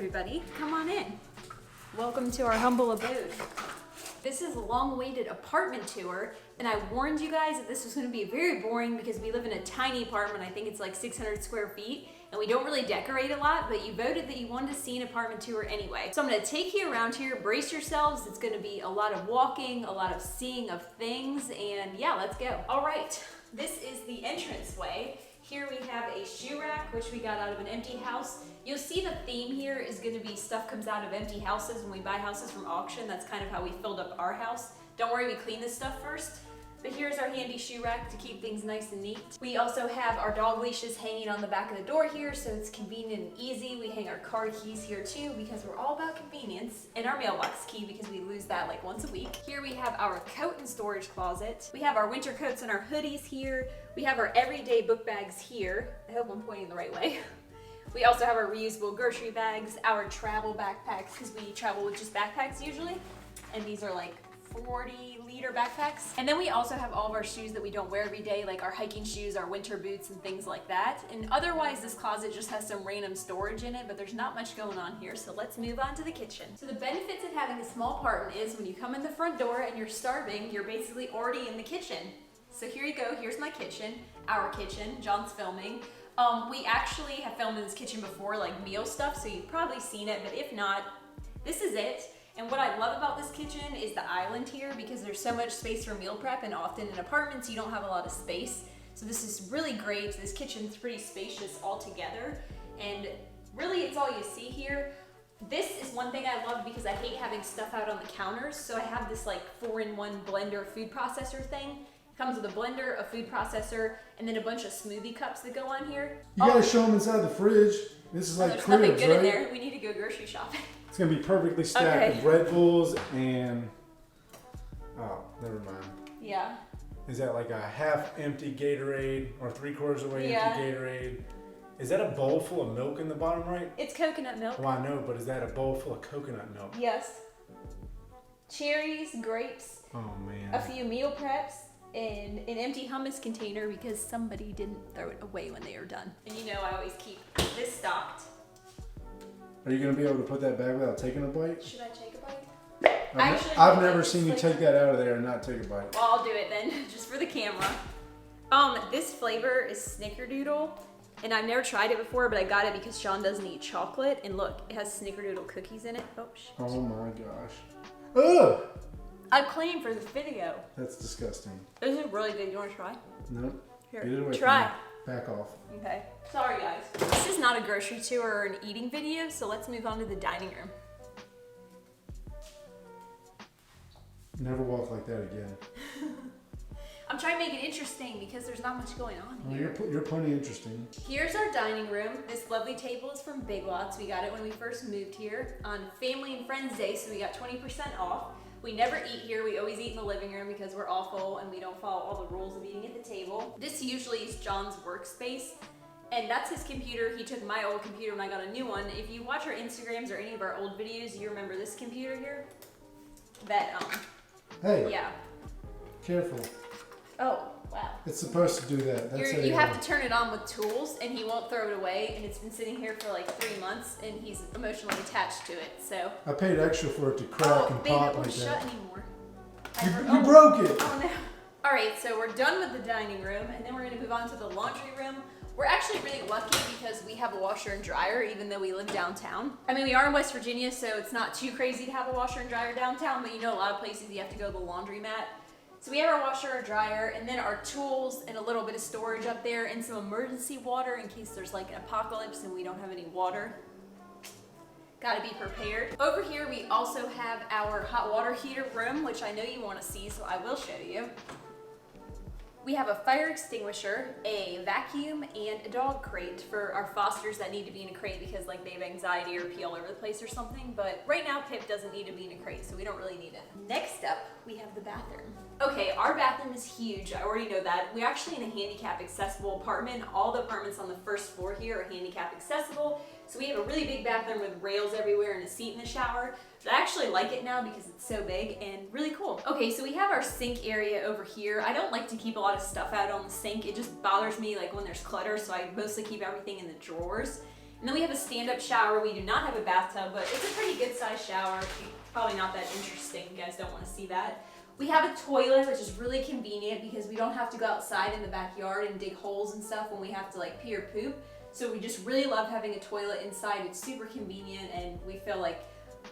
everybody. Come on in. Welcome to our humble abode. This is a long-awaited apartment tour, and I warned you guys that this was going to be very boring because we live in a tiny apartment. I think it's like 600 square feet, and we don't really decorate a lot, but you voted that you wanted to see an apartment tour anyway. So I'm going to take you around here, brace yourselves. It's going to be a lot of walking, a lot of seeing of things, and yeah, let's go. All right, this is the entranceway. Here we have a shoe rack, which we got out of an empty house. You'll see the theme here is going to be stuff comes out of empty houses when we buy houses from auction. That's kind of how we filled up our house. Don't worry, we clean this stuff first. But here's our handy shoe rack to keep things nice and neat. We also have our dog leashes hanging on the back of the door here, so it's convenient and easy. We hang our car keys here too because we're all about convenience. And our mailbox key because we lose that like once a week. Here we have our coat and storage closet. We have our winter coats and our hoodies here. We have our everyday book bags here. I hope I'm pointing the right way. We also have our reusable grocery bags, our travel backpacks, because we travel with just backpacks usually. And these are like 40-liter backpacks. And then we also have all of our shoes that we don't wear every day, like our hiking shoes, our winter boots, and things like that. And otherwise, this closet just has some random storage in it, but there's not much going on here. So let's move on to the kitchen. So the benefits of having a small apartment is when you come in the front door and you're starving, you're basically already in the kitchen. So here you go, here's my kitchen, our kitchen, John's filming. We actually have filmed in this kitchen before, like meal stuff, so you've probably seen it, but if not, this is it. And what I love about this kitchen is the island here because there's so much space for meal prep, and often in apartments you don't have a lot of space. So this is really great. This kitchen's pretty spacious altogether, and really it's all you see here. This is one thing I love because I hate having stuff out on the counters, so I have this like 4-in-1 blender food processor thing. It comes with a blender, a food processor, and then a bunch of smoothie cups that go on here. You gotta show them inside the fridge. This is like there's cribs, nothing good right? in there. We need to go grocery shopping. It's gonna be perfectly stacked with Red Bulls and, oh, never mind. Yeah. Is that like a half empty Gatorade or 3/4 away empty Gatorade? Is that a bowl full of milk in the bottom right? It's coconut milk. Well, I know, but is that a bowl full of coconut milk? Yes. Cherries, grapes, Oh man. a few meal preps, and an empty hummus container because somebody didn't throw it away when they were done. And you know I always keep this stocked. Are you gonna be able to put that back without taking a bite? Should I take a bite? I've never seen you take that out of there and not take a bite. Well, I'll do it then, just for the camera. This flavor is Snickerdoodle, and I've never tried it before, but I got it because Sean doesn't eat chocolate. And look, it has Snickerdoodle cookies in it. Oh, shit. Oh my gosh. Ugh! I'm cleaning for this video. That's disgusting. This is really good. You want to try? Nope. Here, Get it away try. from me. Back off. Okay. Sorry, guys. This is not a grocery tour or an eating video, so let's move on to the dining room. Never walk like that again. I'm trying to make it interesting because there's not much going on here. Well, you're plenty interesting. Here's our dining room. This lovely table is from Big Lots. We got it when we first moved here on Family and Friends Day, so we got 20% off. We never eat here. We always eat in the living room because we're awful and we don't follow all the rules of eating at the table. This usually is John's workspace, and that's his computer. He took my old computer when I got a new one. If you watch our Instagrams or any of our old videos, you remember this computer here? That, Hey. yeah. Careful. Oh, wow. It's supposed to do that. That's You have to turn it on with tools, and he won't throw it away, and it's been sitting here for like 3 months, and he's emotionally attached to it, so. I paid extra for it to crack and baby, pop it won't like shut that. anymore. You broke it. Oh no. All right, so we're done with the dining room, and then we're gonna move on to the laundry room. We're actually really lucky because we have a washer and dryer, even though we live downtown. I mean, we are in West Virginia, so it's not too crazy to have a washer and dryer downtown, but you know, a lot of places you have to go to the laundromat. So we have our washer and dryer, and then our tools and a little bit of storage up there, and some emergency water in case there's like an apocalypse and we don't have any water. Gotta be prepared. Over here, we also have our hot water heater room, which I know you wanna see, so I will show you. We have a fire extinguisher, a vacuum, and a dog crate for our fosters that need to be in a crate because like they have anxiety or pee all over the place or something. But right now, Pip doesn't need to be in a crate, so we don't really need it. Next up, we have the bathroom. Okay, our bathroom is huge. I already know that. We're actually in a handicap accessible apartment. All the apartments on the first floor here are handicap accessible. So we have a really big bathroom with rails everywhere and a seat in the shower. But I actually like it now because it's so big and really cool. Okay, so we have our sink area over here. I don't like to keep a lot of stuff out on the sink. It just bothers me like when there's clutter, so I mostly keep everything in the drawers. And then we have a stand-up shower. We do not have a bathtub, but it's a pretty good sized shower. Probably not that interesting. You guys don't want to see that. We have a toilet, which is really convenient because we don't have to go outside in the backyard and dig holes and stuff when we have to like pee or poop. So we just really love having a toilet inside. It's super convenient and we feel like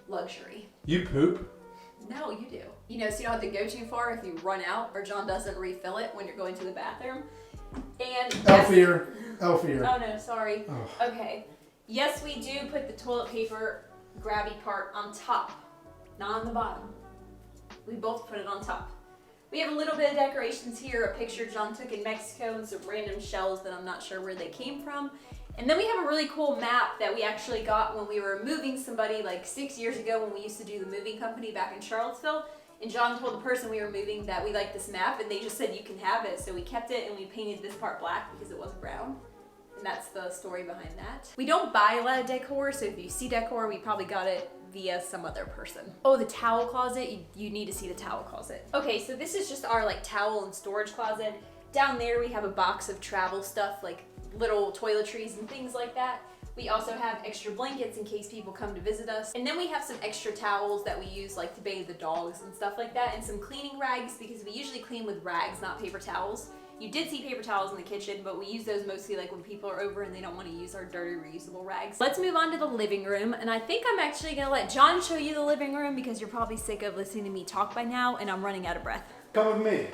luxury. You poop? No, you do. You know, so you don't have to go too far if you run out or John doesn't refill it when you're going to the bathroom. And Elfier. Oh no, sorry. Oh. Okay. Yes, we do put the toilet paper grabby part on top, not on the bottom. We both put it on top. We have a little bit of decorations here, a picture John took in Mexico and some random shells that I'm not sure where they came from. And then we have a really cool map that we actually got when we were moving somebody like 6 years ago when we used to do the moving company back in Charlottesville. And John told the person we were moving that we liked this map and they just said you can have it. So we kept it and we painted this part black because it was brown. And that's the story behind that. We don't buy a lot of decor, so if you see decor, we probably got it via some other person. Oh, the towel closet, you need to see the towel closet. Okay, so this is just our like towel and storage closet. Down there we have a box of travel stuff like little toiletries and things like that. We also have extra blankets in case people come to visit us. And then we have some extra towels that we use like to bathe the dogs and stuff like that, and some cleaning rags because we usually clean with rags, not paper towels. You did see paper towels in the kitchen, but we use those mostly like when people are over and they don't want to use our dirty reusable rags. Let's move on to the living room, and I think I'm actually gonna let John show you the living room because you're probably sick of listening to me talk by now and I'm running out of breath. Come with me.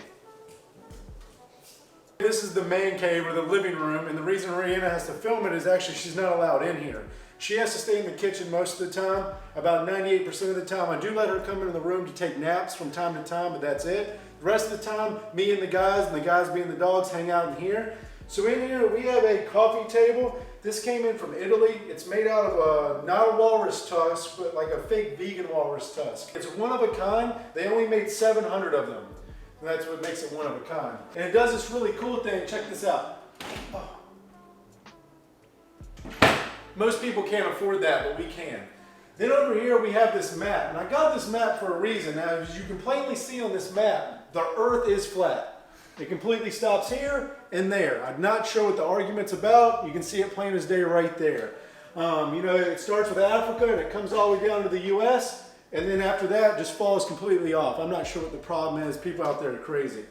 This is the man cave or the living room, and the reason Rihanna has to film it is actually she's not allowed in here. She has to stay in the kitchen most of the time. About 98% of the time, I do let her come into the room to take naps from time to time, but that's it. The rest of the time, me and the guys being the dogs, hang out in here. So in here, we have a coffee table. This came in from Italy. It's made out of not a walrus tusk, but like a fake vegan walrus tusk. It's one of a kind. They only made 700 of them. And that's what makes it one of a kind. And it does this really cool thing. Check this out. Oh. Most people can't afford that, but we can. Then over here we have this map. And I got this map for a reason. Now, as you can plainly see on this map, the earth is flat. It completely stops here and there. I'm not sure what the argument's about. You can see it plain as day right there. You know, it starts with Africa and it comes all the way down to the US. And then after that, just falls completely off. I'm not sure what the problem is. People out there are crazy.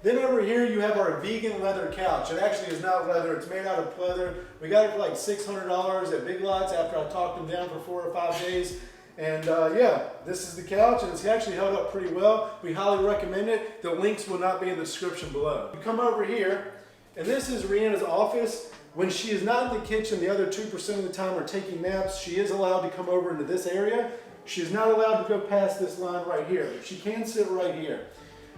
Then over here, you have our vegan leather couch. It actually is not leather. It's made out of pleather. We got it for like $600 at Big Lots after I talked them down for 4 or 5 days. And yeah, this is the couch, and it's actually held up pretty well. We highly recommend it. The links will not be in the description below. You come over here, and this is Rihanna's office. When she is not in the kitchen, the other 2% of the time are taking naps. She is allowed to come over into this area. She is not allowed to go past this line right here, but she can sit right here.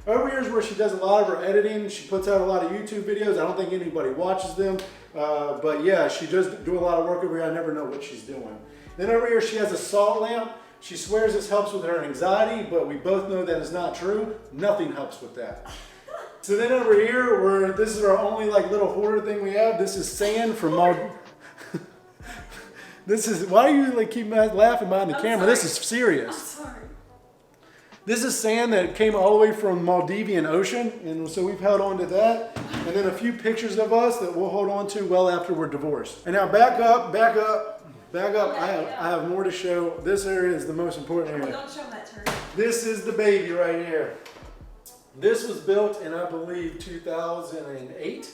Over here is where she does a lot of her editing. She puts out a lot of YouTube videos. I don't think anybody watches them, but yeah, she does do a lot of work over here. I never know what she's doing. Then over here she has a salt lamp. She swears this helps with her anxiety, but we both know that is not true. Nothing helps with that. So then over here, this is our only like little hoarder thing we have. This is sand from This is, why do you like keep laughing behind the camera? This is serious. I'm sorry. This is sand that came all the way from Maldivian Ocean, and so we've held on to that. And then a few pictures of us that we'll hold on to well after we're divorced. And now back up. I have more to show. This area is the most important area. Don't show that turn. This is the baby right here. This was built in, I believe, 2008.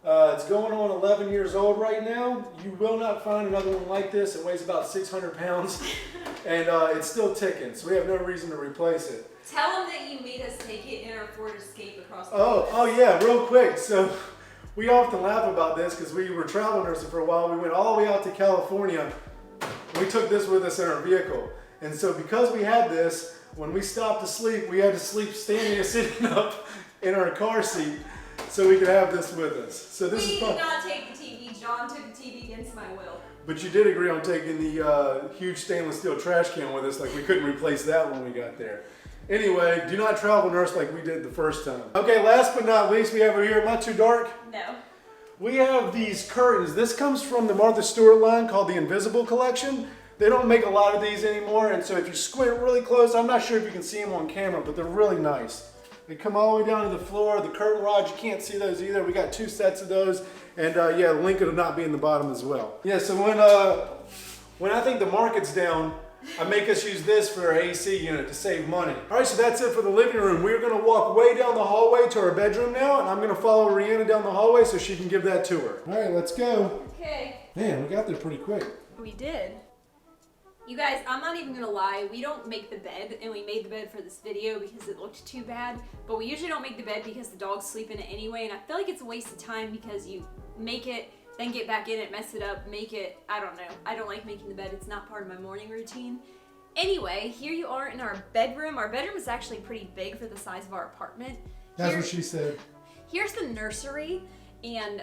It's going on 11 years old right now. You will not find another one like this. It weighs about 600 pounds, and it's still ticking, so we have no reason to replace it. Tell them that you made us take it in our Ford Escape across the Oh yeah, real quick. So we often laugh about this because we were travel nursing for a while. We went all the way out to California. We took this with us in our vehicle, and so because we had this, when we stopped to sleep, we had to sleep standing and sitting up in our car seat, so we could have this with us. So this is fun. We did not take the TV. John took the TV against my will. But you did agree on taking the huge stainless steel trash can with us. Like we couldn't replace that when we got there. Anyway, do not travel nurse like we did the first time. Okay, last but not least, we have over here, am I too dark? No. We have these curtains. This comes from the Martha Stewart line called the Invisible Collection. They don't make a lot of these anymore, and so if you squint really close, I'm not sure if you can see them on camera, but they're really nice. They come all the way down to the floor. The curtain rods, you can't see those either. We got 2 sets of those. And yeah, the link will not be in the bottom as well. Yeah, so when I think the market's down, I make us use this for our AC unit to save money. All right, so that's it for the living room. We're gonna walk way down the hallway to our bedroom now, and I'm gonna follow Rihanna down the hallway so she can give that tour. All right, let's go. Okay. Man, we got there pretty quick. We did. You guys, I'm not even gonna lie, we don't make the bed, and we made the bed for this video because it looked too bad, but we usually don't make the bed because the dogs sleep in it anyway, and I feel like it's a waste of time because you make it, then get back in it, mess it up, make it, I don't know. I don't like making the bed. It's not part of my morning routine. Anyway, here you are in our bedroom. Our bedroom is actually pretty big for the size of our apartment. That's what she said. Here's the nursery, and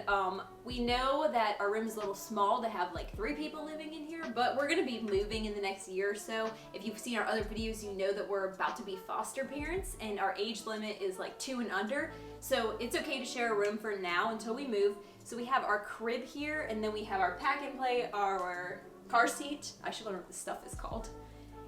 we know that our room is a little small to have like 3 people living in here, but we're gonna be moving in the next year or so. If you've seen our other videos, you know that we're about to be foster parents, and our age limit is like 2 and under. So it's okay to share a room for now until we move. So we have our crib here, and then we have our pack and play, our car seat. I should learn what this stuff is called.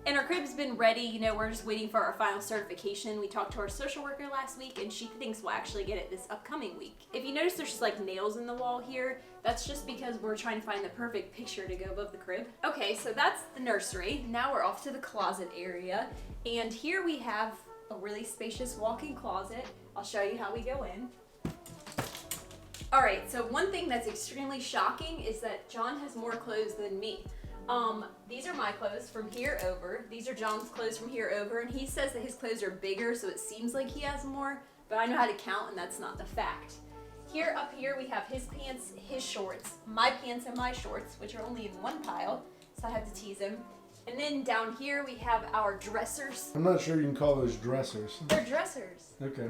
And our crib's been ready. You know, we're just waiting for our final certification. We talked to our social worker last week, and she thinks we'll actually get it this upcoming week. If you notice there's just like nails in the wall here, that's just because we're trying to find the perfect picture to go above the crib. Okay, so that's the nursery. Now we're off to the closet area. And here we have a really spacious walk-in closet. I'll show you how we go in. All right, so one thing that's extremely shocking is that Jon has more clothes than me. These are my clothes from here over. These are Jon's clothes from here over, and he says that his clothes are bigger, so it seems like he has more, but I know how to count, and that's not the fact. Here, up here, we have his pants, his shorts, my pants and my shorts, which are only in one pile, so I have to tease him. And then down here, we have our dressers. I'm not sure you can call those dressers. They're dressers. Okay.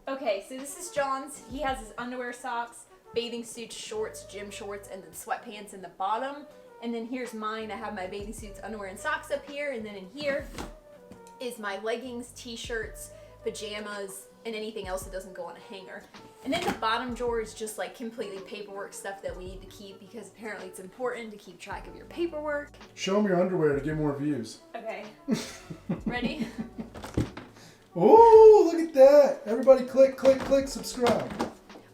Okay, so this is Jon's. He has his underwear, socks, bathing suits, shorts, gym shorts, and then sweatpants in the bottom. And then here's mine. I have my bathing suits, underwear, and socks up here. And then in here is my leggings, t-shirts, pajamas, and anything else that doesn't go on a hanger. And then the bottom drawer is just like completely paperwork stuff that we need to keep because apparently it's important to keep track of your paperwork. Show them your underwear to get more views. Okay. Ready? Oh, look at that. Everybody click, click, click, subscribe.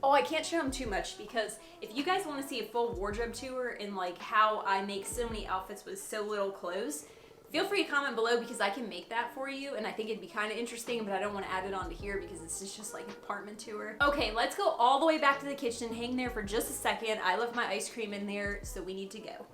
Oh, I can't show them too much because if you guys want to see a full wardrobe tour and like how I make so many outfits with so little clothes, feel free to comment below because I can make that for you, and I think it'd be kind of interesting, but I don't want to add it onto here because this is just like an apartment tour. Okay, let's go all the way back to the kitchen. Hang there for just a second. I left my ice cream in there, so we need to go.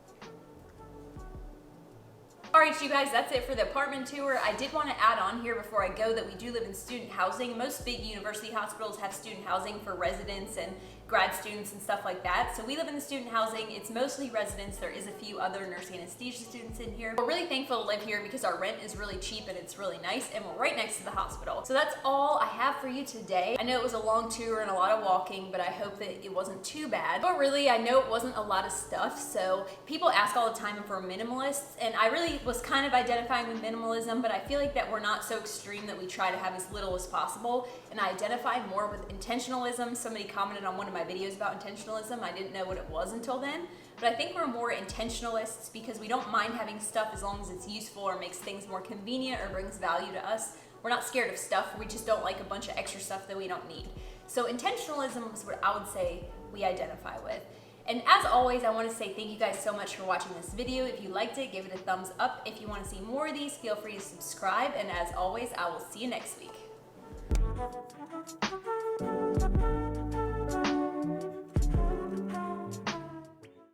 Alright, you guys, that's it for the apartment tour. I did want to add on here before I go that we do live in student housing. Most big university hospitals have student housing for residents and grad students and stuff like that. So we live in the student housing. It's mostly residents. There is a few other nursing anesthesia students in here. We're really thankful to live here because our rent is really cheap and it's really nice, and we're right next to the hospital. So that's all I have for you today. I know it was a long tour and a lot of walking, but I hope that it wasn't too bad. But really, I know it wasn't a lot of stuff. So people ask all the time if we're minimalists, and I really was kind of identifying with minimalism, but I feel like that we're not so extreme that we try to have as little as possible, and I identify more with intentionalism. Somebody commented on one of my videos about intentionalism. I didn't know what it was until then, but I think we're more intentionalists because we don't mind having stuff as long as it's useful or makes things more convenient or brings value to us. We're not scared of stuff, we just don't like a bunch of extra stuff that we don't need. So intentionalism is what I would say we identify with. And as always, I want to say thank you guys so much for watching this video. If you liked it, give it a thumbs up. If you want to see more of these, feel free to subscribe. And as always, I will see you next week.